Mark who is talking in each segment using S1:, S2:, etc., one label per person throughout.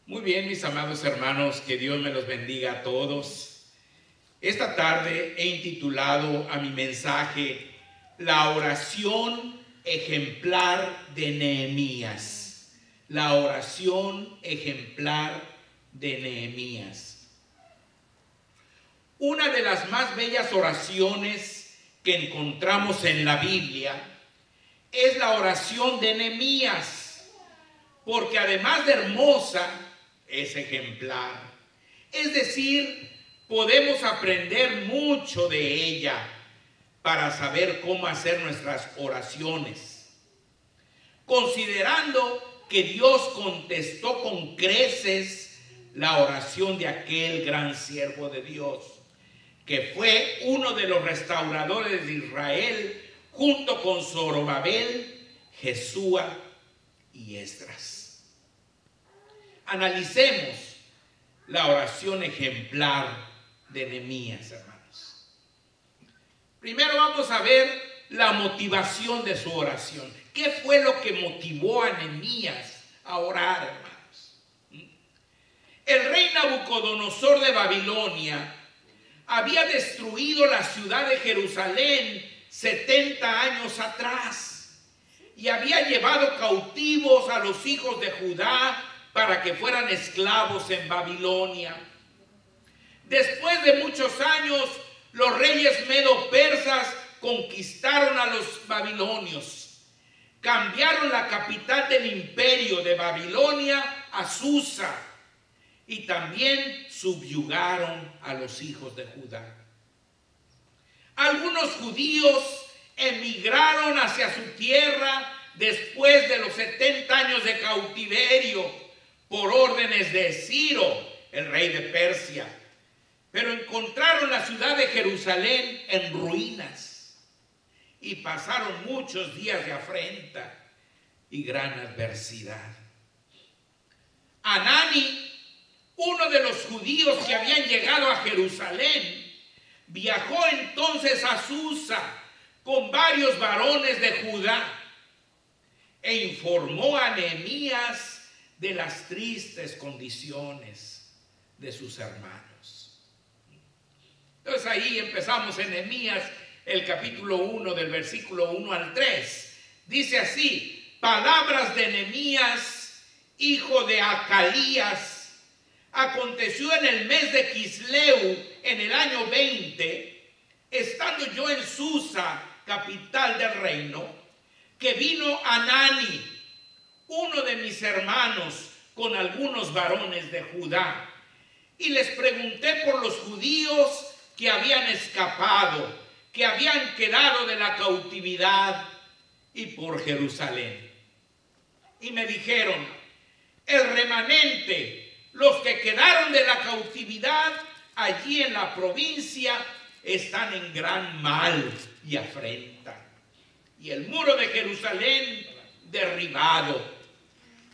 S1: Muy bien, mis amados hermanos, que Dios me los bendiga a todos. Esta tarde he intitulado a mi mensaje La oración ejemplar de Nehemías. La oración ejemplar de Nehemías. Una de las más bellas oraciones que encontramos en la Biblia es la oración de Nehemías, porque además de hermosa, es ejemplar. Es decir, podemos aprender mucho de ella para saber cómo hacer nuestras oraciones. Considerando que Dios contestó con creces la oración de aquel gran siervo de Dios, que fue uno de los restauradores de Israel, junto con Zorobabel, Jesúa y Esdras. Analicemos la oración ejemplar de Nehemías, hermanos. Primero vamos a ver la motivación de su oración. ¿Qué fue lo que motivó a Nehemías a orar, hermanos? El rey Nabucodonosor de Babilonia había destruido la ciudad de Jerusalén 70 años atrás y había llevado cautivos a los hijos de Judá para que fueran esclavos en Babilonia. Después de muchos años, los reyes medo-persas conquistaron a los babilonios. Cambiaron la capital del imperio de Babilonia a Susa y también subyugaron a los hijos de Judá. Algunos judíos emigraron hacia su tierra después de los 70 años de cautiverio por órdenes de Ciro, el rey de Persia, pero encontraron la ciudad de Jerusalén en ruinas y pasaron muchos días de afrenta y gran adversidad. Anani, uno de los judíos que habían llegado a Jerusalén, viajó entonces a Susa con varios varones de Judá e informó a Nehemías de las tristes condiciones de sus hermanos. Entonces ahí empezamos en Nehemías, el capítulo 1, del versículo 1 al 3. Dice así: palabras de Nehemías, hijo de Acalías. Aconteció en el mes de Quisleu, en el año 20, estando yo en Susa, capital del reino, que vino Anani, uno de mis hermanos, con algunos varones de Judá, y les pregunté por los judíos que habían escapado, que habían quedado de la cautividad, y por Jerusalén. Y me dijeron: el remanente, los que quedaron de la cautividad allí en la provincia, están en gran mal y afrenta, y el muro de Jerusalén derribado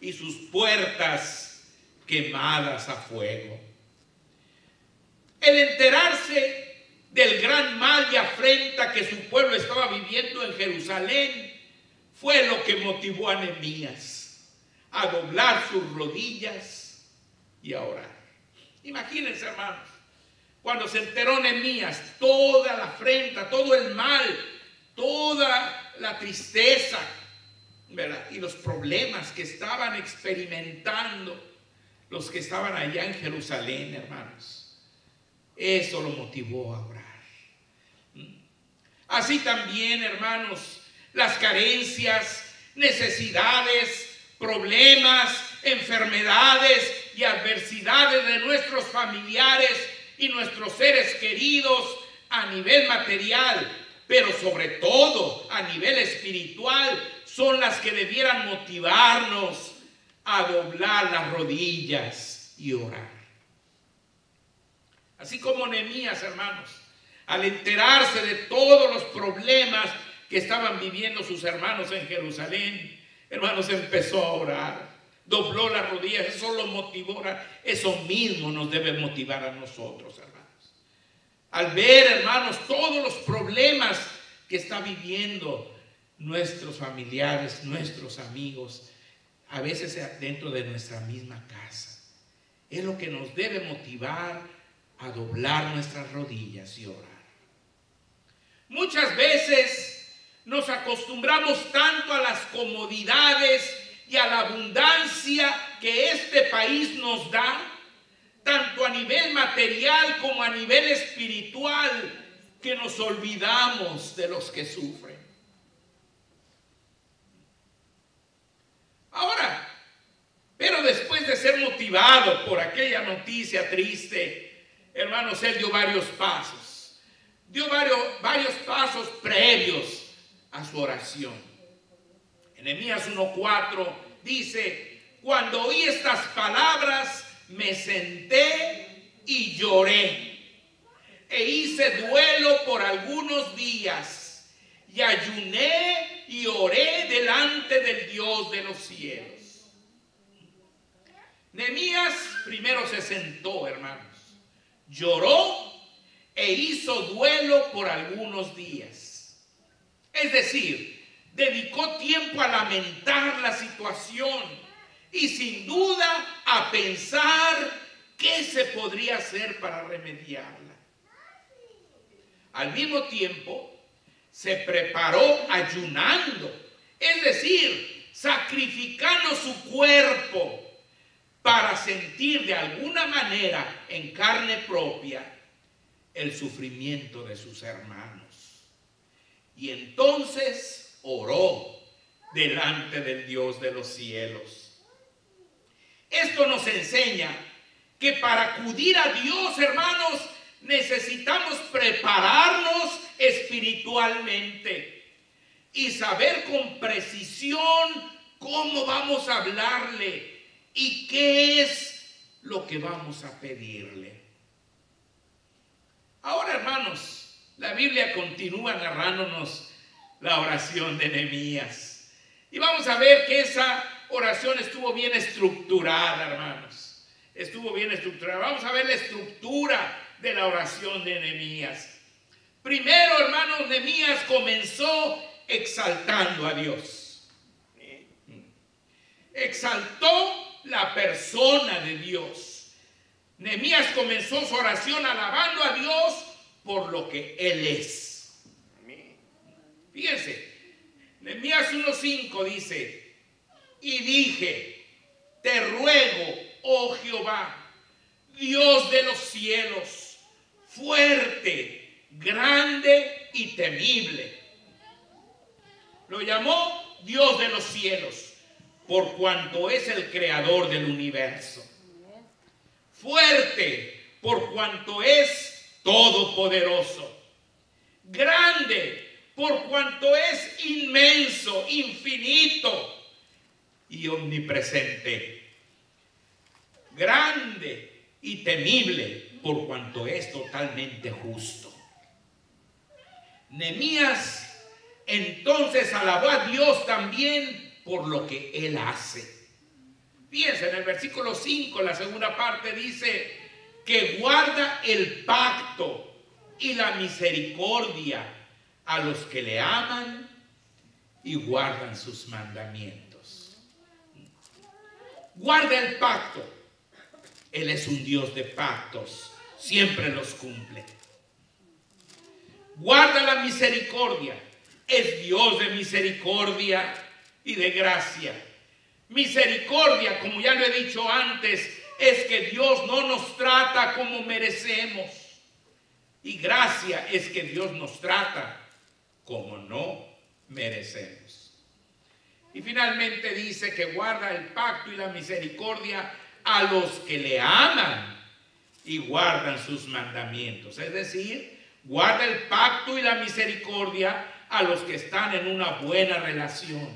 S1: y sus puertas quemadas a fuego. El enterarse del gran mal y afrenta que su pueblo estaba viviendo en Jerusalén fue lo que motivó a Nehemías a doblar sus rodillas y a orar. Imagínense, hermanos, cuando se enteró Nehemías toda la afrenta, todo el mal, toda la tristeza, ¿verdad?, y los problemas que estaban experimentando los que estaban allá en Jerusalén, hermanos. Eso lo motivó a orar. Así también, hermanos, las carencias, necesidades, problemas, enfermedades y adversidades de nuestros familiares y nuestros seres queridos a nivel material, pero sobre todo a nivel espiritual, son las que debieran motivarnos a doblar las rodillas y orar. Así como Nehemías, hermanos, al enterarse de todos los problemas que estaban viviendo sus hermanos en Jerusalén, hermanos, empezó a orar, dobló las rodillas. Eso lo motivó. Eso mismo nos debe motivar a nosotros, hermanos. Al ver, hermanos, todos los problemas que está viviendo nuestros familiares, nuestros amigos, a veces dentro de nuestra misma casa. es lo que nos debe motivar a doblar nuestras rodillas y orar. Muchas veces nos acostumbramos tanto a las comodidades y a la abundancia que este país nos da, tanto a nivel material como a nivel espiritual, que nos olvidamos de los que sufren. Ahora, pero después de ser motivado por aquella noticia triste, hermanos, él dio varios pasos. Dio varios pasos previos a su oración. En Nehemías 1:4 dice: cuando oí estas palabras, me senté y lloré, e hice duelo por algunos días, y ayuné y oré delante del Dios de los cielos. Nehemías primero se sentó, hermanos, lloró e hizo duelo por algunos días. Es decir, dedicó tiempo a lamentar la situación y sin duda a pensar qué se podría hacer para remediarla. Al mismo tiempo, se preparó ayunando, es decir, sacrificando su cuerpo para sentir de alguna manera en carne propia el sufrimiento de sus hermanos. Y entonces oró delante del Dios de los cielos. Esto nos enseña que para acudir a Dios, hermanos, necesitamos prepararnos espiritualmente y saber con precisión cómo vamos a hablarle y qué es lo que vamos a pedirle. Ahora, hermanos, la Biblia continúa narrándonos la oración de Nehemías. Y vamos a ver que esa oración estuvo bien estructurada, hermanos. Estuvo bien estructurada. Vamos a ver la estructura de la oración de Nehemías. Primero, hermanos, Nehemías comenzó exaltando a Dios. Exaltó la persona de Dios. Nehemías comenzó su oración alabando a Dios por lo que Él es. Fíjense, Nehemías 1:5 dice: y dije, te ruego, oh Jehová, Dios de los cielos, fuerte, grande y temible. Lo llamó Dios de los cielos, por cuanto es el creador del universo. Fuerte, por cuanto es todopoderoso. Grande, por cuanto es inmenso, infinito y omnipresente. Grande y temible, por cuanto es totalmente justo. Nehemías entonces alabó a Dios también por lo que Él hace. Fíjense, en el versículo 5, la segunda parte dice que guarda el pacto y la misericordia a los que le aman y guardan sus mandamientos. Guarda el pacto. Él es un Dios de pactos, siempre los cumple. Guarda la misericordia. Es Dios de misericordia y de gracia. Misericordia, como ya lo he dicho antes, es que Dios no nos trata como merecemos. Y gracia es que Dios nos trata como no merecemos. Y finalmente dice que guarda el pacto y la misericordia a los que le aman y guardan sus mandamientos. Es decir, guarda el pacto y la misericordia a los que están en una buena relación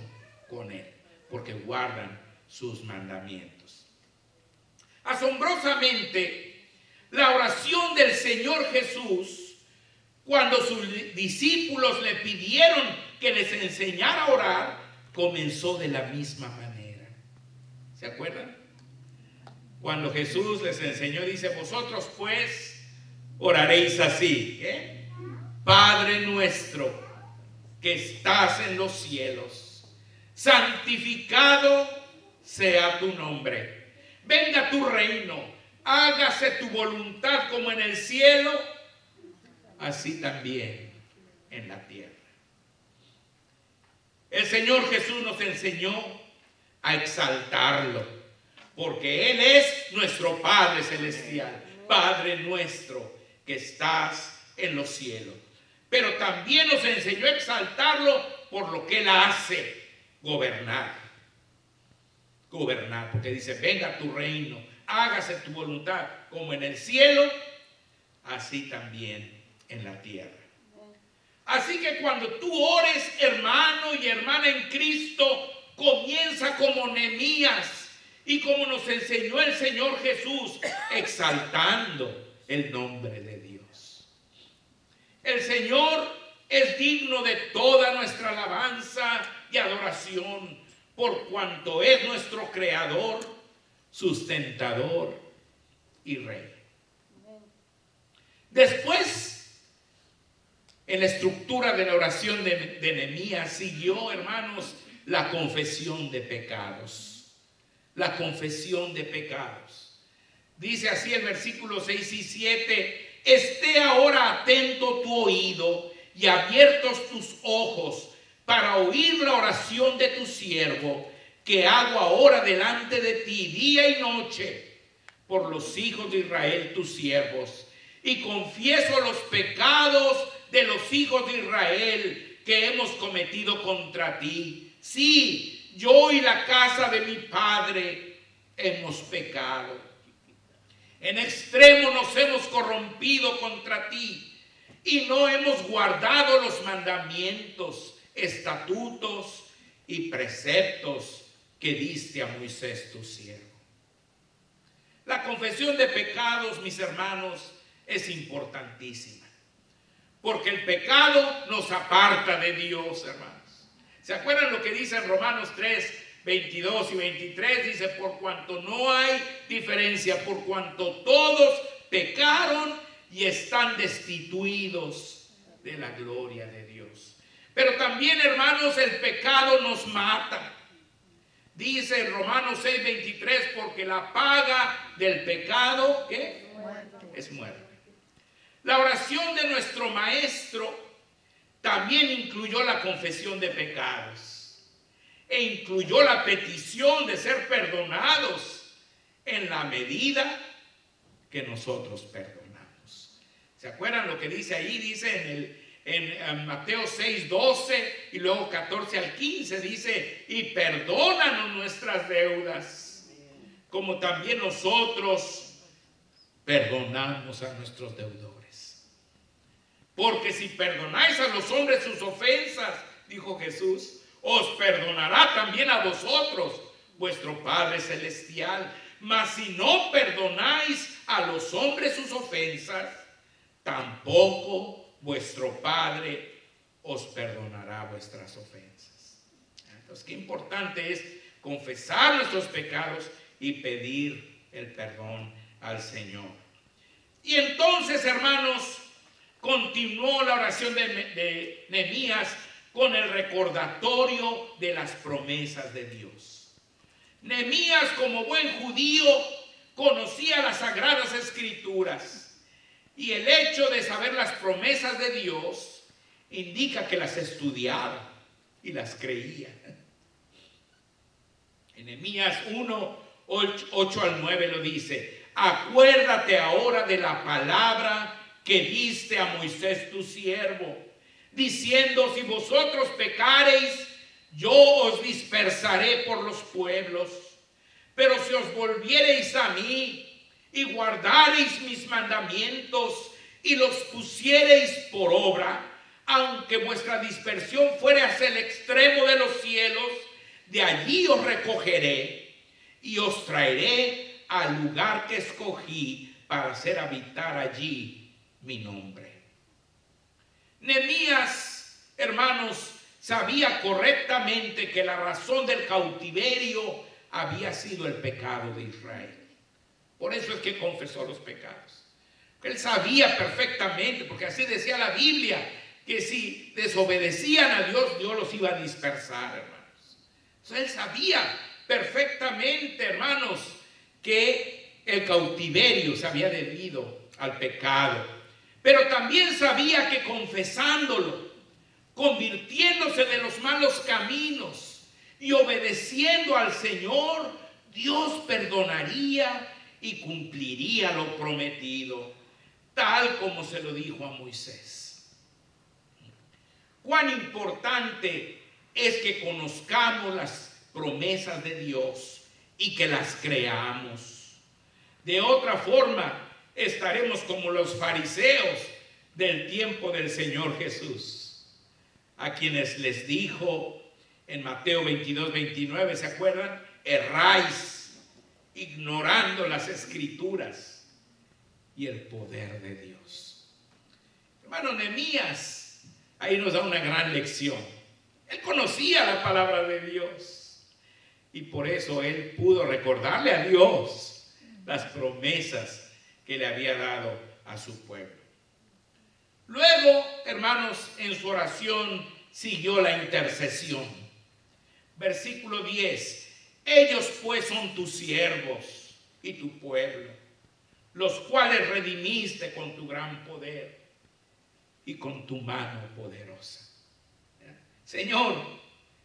S1: con Él, porque guardan sus mandamientos. Asombrosamente, la oración del Señor Jesús, cuando sus discípulos le pidieron que les enseñara a orar, comenzó de la misma manera. ¿Se acuerdan? Cuando Jesús les enseñó, dice: vosotros pues oraréis así, Padre nuestro que estás en los cielos, santificado sea tu nombre. Venga tu reino, hágase tu voluntad como en el cielo, así también en la tierra. El Señor Jesús nos enseñó a exaltarlo, porque Él es nuestro Padre Celestial, Padre nuestro que estás en los cielos. Pero también nos enseñó a exaltarlo por lo que Él hace, gobernar. Gobernar, porque dice, venga tu reino, hágase tu voluntad como en el cielo, así también en la tierra. Así que cuando tú ores, hermano y hermana en Cristo, comienza como Nehemías y como nos enseñó el Señor Jesús, exaltando el nombre de Dios. El Señor es digno de toda nuestra alabanza y adoración, por cuanto es nuestro creador, sustentador y rey. Después, en la estructura de la oración de Nehemías siguió, hermanos, la confesión de pecados. La confesión de pecados. Dice así el versículo 6 y 7, esté ahora atento tu oído y abiertos tus ojos para oír la oración de tu siervo, que hago ahora delante de ti día y noche por los hijos de Israel, tus siervos, y confieso los pecados de los hijos de Israel que hemos cometido contra ti. Sí, yo y la casa de mi padre hemos pecado. En extremo nos hemos corrompido contra ti y no hemos guardado los mandamientos, estatutos y preceptos que diste a Moisés tu siervo. La confesión de pecados, mis hermanos, es importantísima, porque el pecado nos aparta de Dios, hermanos. ¿Se acuerdan lo que dice en Romanos 3, 22 y 23? Dice, por cuanto no hay diferencia, por cuanto todos pecaron y están destituidos de la gloria de Dios. Pero también, hermanos, el pecado nos mata. Dice en Romanos 6, 23, porque la paga del pecado, ¿qué? Es muerte. La oración de nuestro Maestro también incluyó la confesión de pecados e incluyó la petición de ser perdonados en la medida que nosotros perdonamos. ¿Se acuerdan lo que dice ahí? Dice en Mateo 6, 12 y luego 14 al 15, dice, y perdónanos nuestras deudas, como también nosotros perdonamos a nuestros deudores. Porque si perdonáis a los hombres sus ofensas, dijo Jesús, os perdonará también a vosotros vuestro Padre Celestial. Mas si no perdonáis a los hombres sus ofensas, tampoco vuestro Padre os perdonará vuestras ofensas. Entonces, qué importante es confesar nuestros pecados y pedir el perdón al Señor. Y entonces, hermanos, continuó la oración de Nehemías con el recordatorio de las promesas de Dios. Nehemías, como buen judío, conocía las Sagradas Escrituras, y el hecho de saber las promesas de Dios indica que las estudiaba y las creía. En Nehemías 1, 8 al 9 lo dice, acuérdate ahora de la palabra que diste a Moisés tu siervo, diciendo, si vosotros pecareis, yo os dispersaré por los pueblos. Pero si os volviereis a mí y guardareis mis mandamientos y los pusiereis por obra, aunque vuestra dispersión fuere hacia el extremo de los cielos, de allí os recogeré y os traeré al lugar que escogí para hacer habitar allí mi nombre. Nehemías, hermanos, sabía correctamente que la razón del cautiverio había sido el pecado de Israel. Por eso es que confesó los pecados. Él sabía perfectamente, porque así decía la Biblia, que si desobedecían a Dios, Dios los iba a dispersar, hermanos. Entonces él sabía perfectamente, hermanos, que el cautiverio se había debido al pecado, pero también sabía que confesándolo, convirtiéndose de los malos caminos y obedeciendo al Señor, Dios perdonaría y cumpliría lo prometido, tal como se lo dijo a Moisés. Cuán importante es que conozcamos las promesas de Dios y que las creamos. De otra forma, estaremos como los fariseos del tiempo del Señor Jesús, a quienes les dijo en Mateo 22, 29, ¿se acuerdan? Erráis, ignorando las Escrituras y el poder de Dios. Hermano, Nehemías ahí nos da una gran lección. Él conocía la palabra de Dios y por eso él pudo recordarle a Dios las promesas que le había dado a su pueblo. Luego, hermanos, en su oración siguió la intercesión. Versículo 10. Ellos pues son tus siervos y tu pueblo, los cuales redimiste con tu gran poder y con tu mano poderosa. Señor,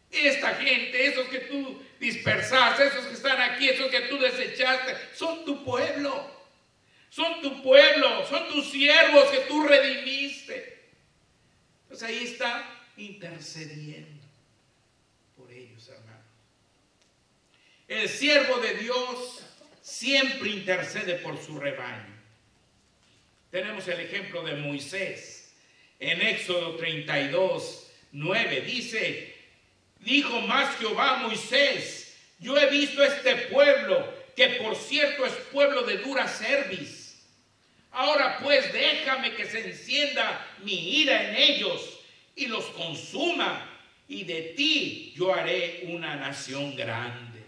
S1: esta gente, esos que tú dispersaste, esos que están aquí, esos que tú desechaste, son tu pueblo. Son tu pueblo, son tus siervos que tú redimiste. Pues ahí está intercediendo por ellos, hermano. El siervo de Dios siempre intercede por su rebaño. Tenemos el ejemplo de Moisés. En Éxodo 32, 9 dice, dijo más Jehová a Moisés, yo he visto este pueblo, que por cierto es pueblo de dura cerviz. Ahora pues déjame que se encienda mi ira en ellos y los consuma, y de ti yo haré una nación grande.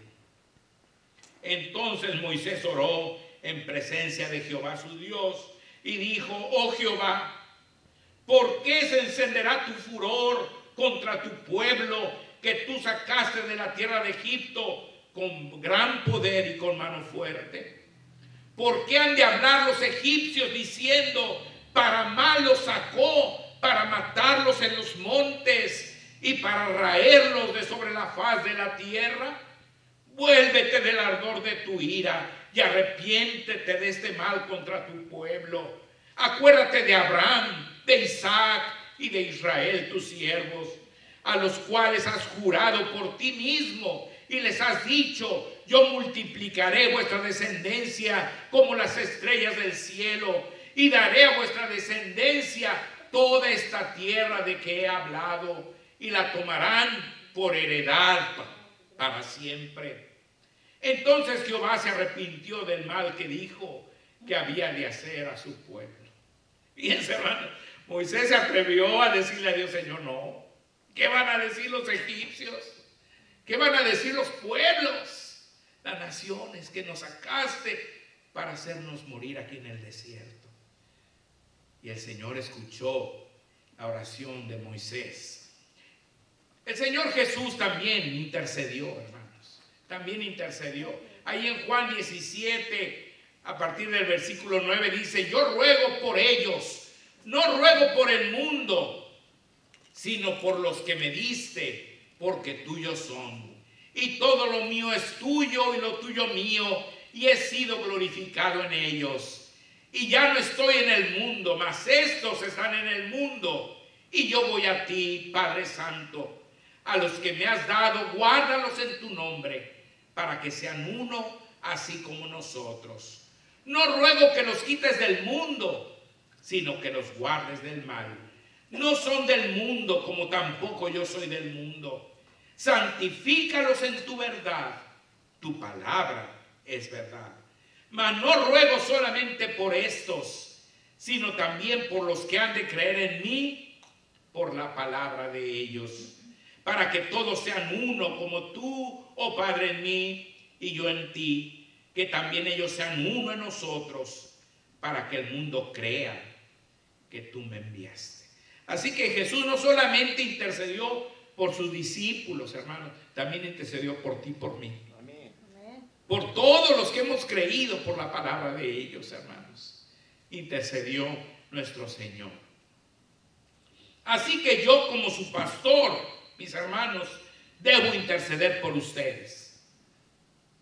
S1: Entonces Moisés oró en presencia de Jehová su Dios y dijo, oh Jehová, ¿por qué se encenderá tu furor contra tu pueblo que tú sacaste de la tierra de Egipto con gran poder y con mano fuerte? ¿Por qué han de hablar los egipcios diciendo, para mal los sacó, para matarlos en los montes y para raerlos de sobre la faz de la tierra? Vuélvete del ardor de tu ira y arrepiéntete de este mal contra tu pueblo. Acuérdate de Abraham, de Isaac y de Israel, tus siervos, a los cuales has jurado por ti mismo y les has dicho, yo multiplicaré vuestra descendencia como las estrellas del cielo y daré a vuestra descendencia toda esta tierra de que he hablado y la tomarán por heredad para siempre. Entonces Jehová se arrepintió del mal que dijo que había de hacer a su pueblo. Fíjense, hermano, Moisés se atrevió a decirle a Dios, Señor, no. ¿Qué van a decir los egipcios? ¿Qué van a decir los pueblos? Las naciones que nos sacaste para hacernos morir aquí en el desierto. Y el Señor escuchó la oración de Moisés. El Señor Jesús también intercedió, hermanos. También intercedió. Ahí en Juan 17, a partir del versículo 9, dice, yo ruego por ellos, no ruego por el mundo, sino por los que me diste, porque tuyos son. Y todo lo mío es tuyo y lo tuyo mío, y he sido glorificado en ellos. Y ya no estoy en el mundo, mas estos están en el mundo. Y yo voy a ti, Padre Santo. A los que me has dado, guárdalos en tu nombre, para que sean uno, así como nosotros. No ruego que los quites del mundo, sino que los guardes del mal. No son del mundo, como tampoco yo soy del mundo. Santifícalos en tu verdad. Tu palabra es verdad. Mas no ruego solamente por estos, sino también por los que han de creer en mí, por la palabra de ellos, para que todos sean uno, como tú, oh Padre, en mí y yo en ti, que también ellos sean uno en nosotros, para que el mundo crea que tú me enviaste. Así que Jesús no solamente intercedió por sus discípulos, hermanos, también intercedió por ti y por mí. Amén. por todos los que hemos creído por la palabra de ellos, hermanos. Intercedió nuestro Señor. Así que yo, como su pastor, mis hermanos, debo interceder por ustedes.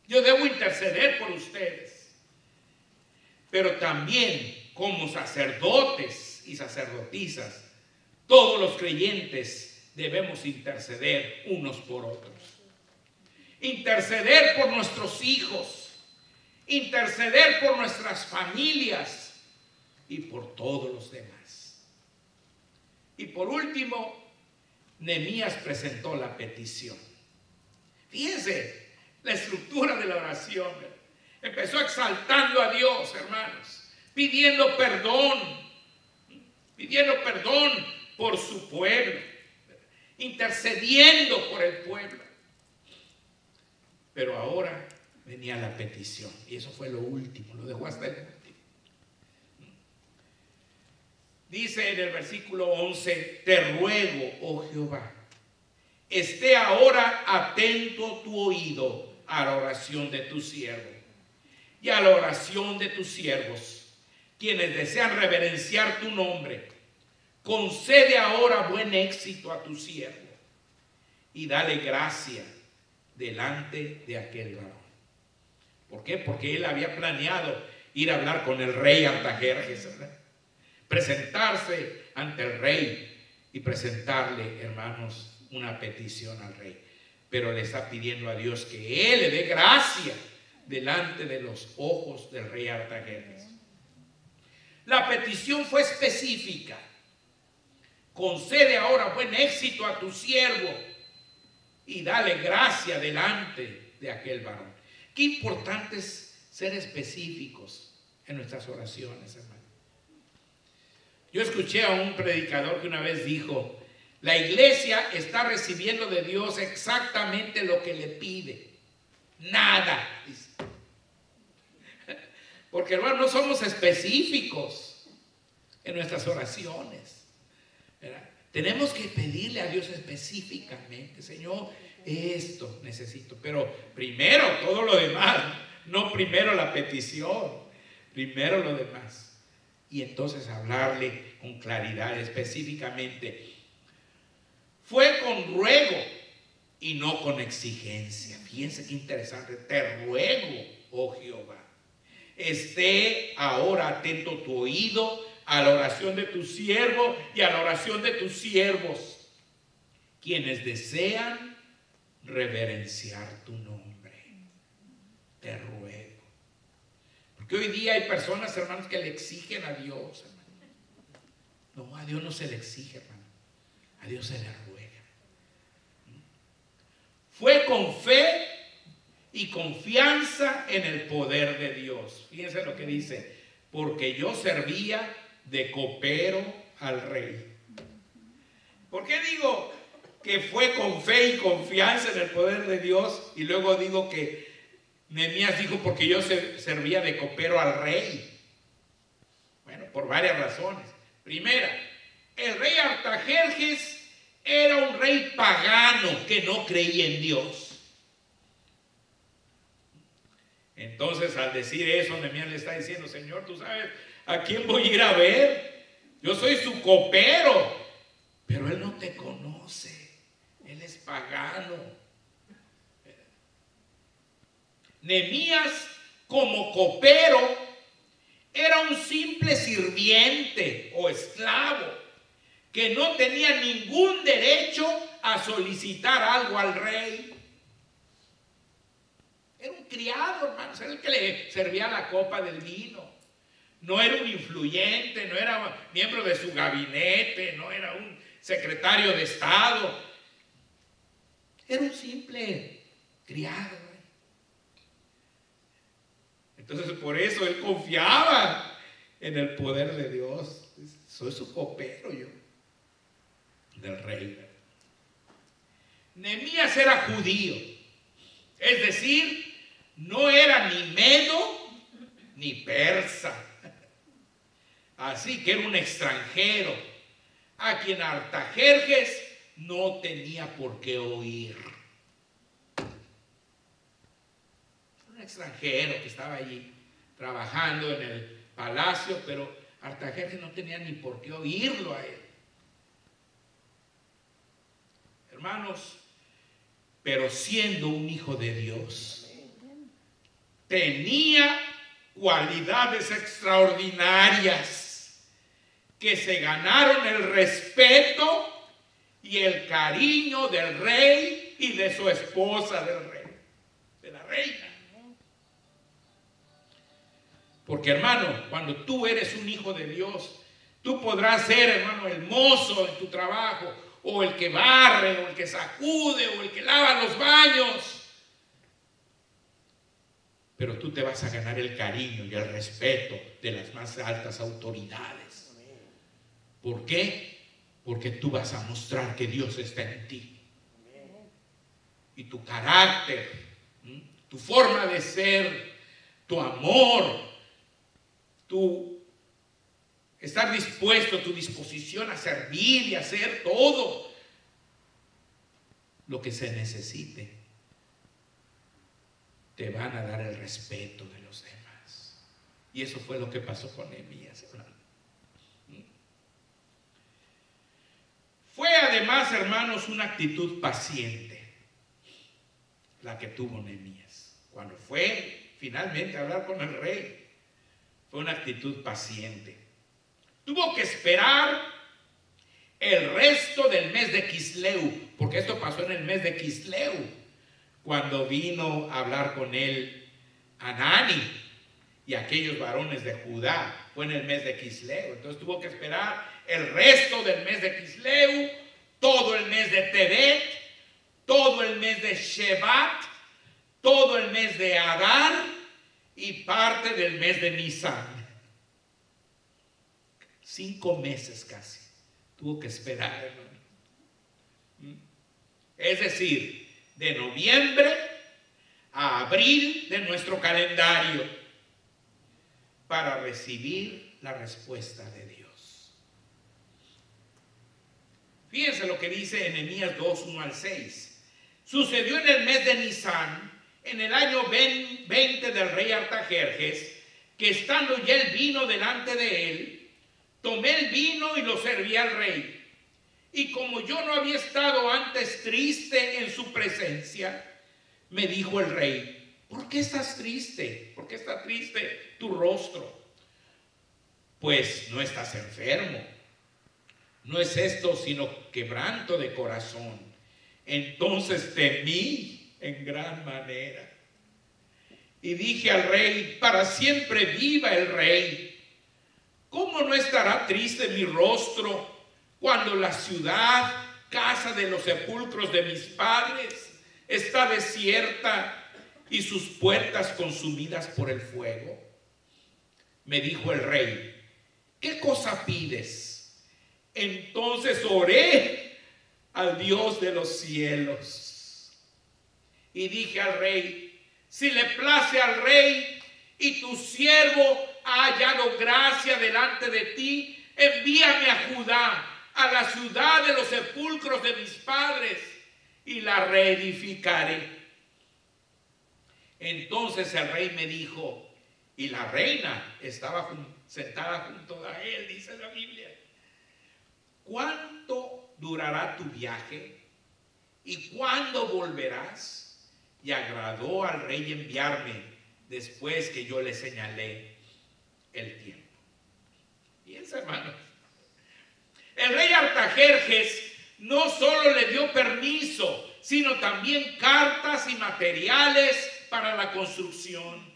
S1: Yo debo interceder por ustedes. Pero también como sacerdotes y sacerdotisas, todos los creyentes debemos interceder unos por otros. Interceder por nuestros hijos, interceder por nuestras familias y por todos los demás. Y por último, Nehemías presentó la petición. Fíjense la estructura de la oración. Empezó exaltando a Dios, hermanos, pidiendo perdón por su pueblo, intercediendo por el pueblo. Pero ahora venía la petición, y eso fue lo último, lo dejó hasta el último. Dice en el versículo 11: te ruego, oh Jehová, esté ahora atento tu oído a la oración de tu siervo y a la oración de tus siervos, quienes desean reverenciar tu nombre. Concede ahora buen éxito a tu siervo y dale gracia delante de aquel varón. ¿Por qué? Porque él había planeado ir a hablar con el rey Artajerjes, ¿verdad? Presentarse ante el rey y presentarle, hermanos, una petición al rey. Pero le está pidiendo a Dios que él le dé gracia delante de los ojos del rey Artajerjes. La petición fue específica. Concede ahora buen éxito a tu siervo y dale gracia delante de aquel varón. Qué importante es ser específicos en nuestras oraciones, hermano. Yo escuché a un predicador que una vez dijo: la iglesia está recibiendo de Dios exactamente lo que le pide. Nada, dice. Porque, hermano, no somos específicos en nuestras oraciones, ¿verdad? Tenemos que pedirle a Dios específicamente: Señor, esto necesito. Pero primero todo lo demás, no primero la petición, primero lo demás. Y entonces hablarle con claridad, específicamente. Fue con ruego y no con exigencia. Fíjense qué interesante. Te ruego, oh Jehová, esté ahora atento tu oído a la oración de tu siervo y a la oración de tus siervos, quienes desean reverenciar tu nombre. Te ruego. Porque hoy día hay personas, hermanos, que le exigen a Dios, hermano. No, a Dios no se le exige, hermano. A Dios se le ruega. Fue con fe y confianza en el poder de Dios. Fíjense lo que dice: porque yo servía de copero al rey. ¿Por qué digo que fue con fe y confianza en el poder de Dios? Y luego digo que Nehemías dijo: porque yo servía de copero al rey. Bueno, por varias razones. Primera, el rey Artajerjes era un rey pagano que no creía en Dios. Entonces, al decir eso, Nehemías le está diciendo: Señor, tú sabes a quién voy a ir a ver. Yo soy su copero, pero él no te conoce. Él es pagano. Nehemías, como copero, era un simple sirviente o esclavo que no tenía ningún derecho a solicitar algo al rey. Era un criado, hermanos, era el que le servía la copa del vino. No era un influyente, no era miembro de su gabinete, no era un secretario de Estado. Era un simple criado. Entonces, por eso él confiaba en el poder de Dios. Soy su copero yo, del rey. Nehemías era judío, es decir, no era ni medo ni persa. Así que era un extranjero a quien Artajerjes no tenía por qué oír. Un extranjero que estaba allí trabajando en el palacio, pero Artajerjes no tenía ni por qué oírlo a él. Hermanos, pero siendo un hijo de Dios, tenía cualidades extraordinarias que se ganaron el respeto y el cariño del rey y de su esposa del rey, de la reina. Porque, hermano, cuando tú eres un hijo de Dios, tú podrás ser, hermano, el mozo en tu trabajo, o el que barre, o el que sacude, o el que lava los baños. Pero tú te vas a ganar el cariño y el respeto de las más altas autoridades. ¿Por qué? Porque tú vas a mostrar que Dios está en ti. Y tu carácter, tu forma de ser, tu amor, tu estar dispuesto, tu disposición a servir y hacer todo lo que se necesite, te van a dar el respeto de los demás. Y eso fue lo que pasó con Nehemías, hermano. Fue además, hermanos, una actitud paciente la que tuvo Nehemías. Cuando fue finalmente a hablar con el rey, fue una actitud paciente. Tuvo que esperar el resto del mes de Quisleu, porque esto pasó en el mes de Quisleu, cuando vino a hablar con él Hanani y aquellos varones de Judá. Fue en el mes de Quisleu. Entonces tuvo que esperar el resto del mes de Quisleu, todo el mes de Tebet, todo el mes de Shevat, todo el mes de Adar y parte del mes de Nisan. 5 meses casi tuvo que esperar, hermano. Es decir, de noviembre a abril de nuestro calendario para recibir la respuesta de Dios. Fíjense lo que dice en Nehemías 2, 1 al 6. Sucedió en el mes de Nisán, en el año 20 del rey Artajerjes, que estando ya el vino delante de él, tomé el vino y lo serví al rey. Y como yo no había estado antes triste en su presencia, me dijo el rey: ¿por qué estás triste? ¿Por qué está triste tu rostro? Pues no estás enfermo. No es esto sino quebranto de corazón. Entonces temí en gran manera. Y dije al rey: para siempre viva el rey. ¿Cómo no estará triste mi rostro cuando la ciudad, casa de los sepulcros de mis padres, está desierta y sus puertas consumidas por el fuego? Me dijo el rey: ¿qué cosa pides? Entonces oré al Dios de los cielos y dije al rey: si le place al rey y tu siervo ha hallado gracia delante de ti, envíame a Judá, a la ciudad de los sepulcros de mis padres, y la reedificaré. Entonces el rey me dijo, y la reina estaba sentada junto a él, dice la Biblia: ¿cuánto durará tu viaje? ¿Y cuándo volverás? Y agradó al rey enviarme después que yo le señalé el tiempo. Fíjense, hermanos, el rey Artajerjes no solo le dio permiso, sino también cartas y materiales para la construcción.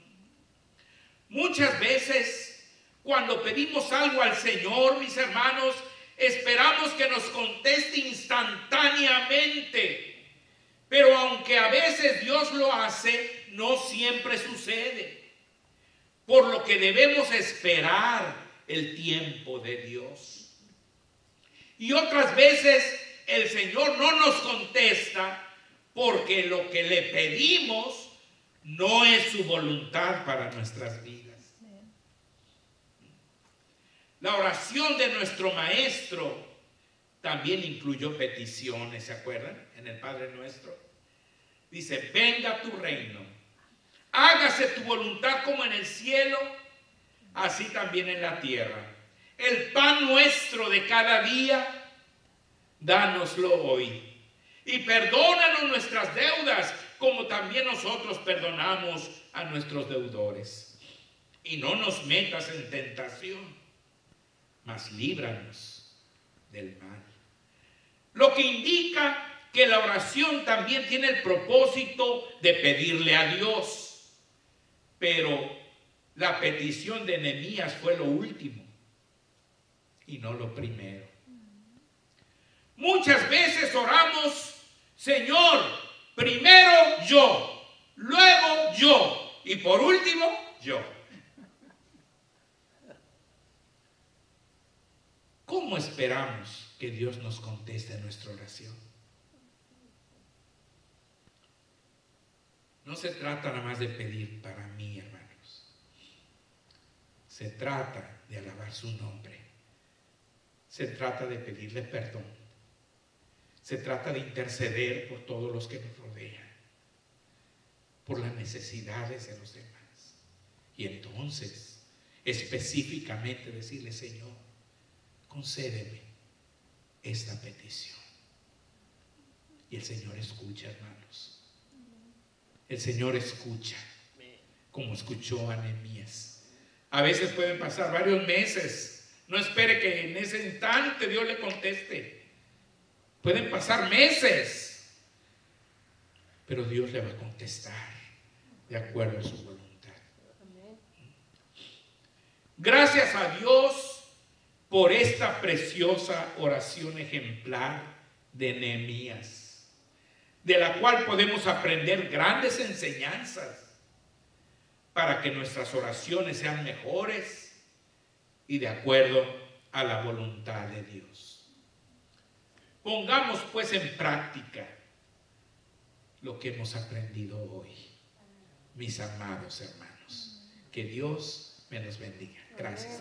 S1: Muchas veces, cuando pedimos algo al Señor, mis hermanos, esperamos que nos conteste instantáneamente. Pero aunque a veces Dios lo hace, no siempre sucede. Por lo que debemos esperar el tiempo de Dios. Y otras veces el Señor no nos contesta porque lo que le pedimos no es su voluntad para nuestras vidas. La oración de nuestro Maestro también incluyó peticiones, ¿se acuerdan? En el Padre Nuestro dice: venga tu reino, hágase tu voluntad como en el cielo, así también en la tierra. El pan nuestro de cada día, dánoslo hoy. Y perdónanos nuestras deudas, como también nosotros perdonamos a nuestros deudores. Y no nos metas en tentación, mas líbranos del mal. Lo que indica que la oración también tiene el propósito de pedirle a Dios. Pero la petición de Nehemías fue lo último y no lo primero. Muchas veces oramos, Señor, primero yo, luego yo y por último yo. ¿Cómo esperamos que Dios nos conteste nuestra oración? No se trata nada más de pedir para mí, hermanos. Se trata de alabar su nombre. Se trata de pedirle perdón. Se trata de interceder por todos los que nos rodean, por las necesidades de los demás. Y entonces, específicamente decirle, Señor, concédeme esta petición. Y el Señor escucha, hermanos. El Señor escucha, como escuchó a Nehemías. A veces pueden pasar varios meses. No espere que en ese instante Dios le conteste. Pueden pasar meses, pero Dios le va a contestar de acuerdo a su voluntad. Gracias a Dios por esta preciosa oración ejemplar de Nehemías, de la cual podemos aprender grandes enseñanzas para que nuestras oraciones sean mejores y de acuerdo a la voluntad de Dios. Pongamos pues en práctica lo que hemos aprendido hoy, mis amados hermanos. Que Dios me los bendiga. Gracias.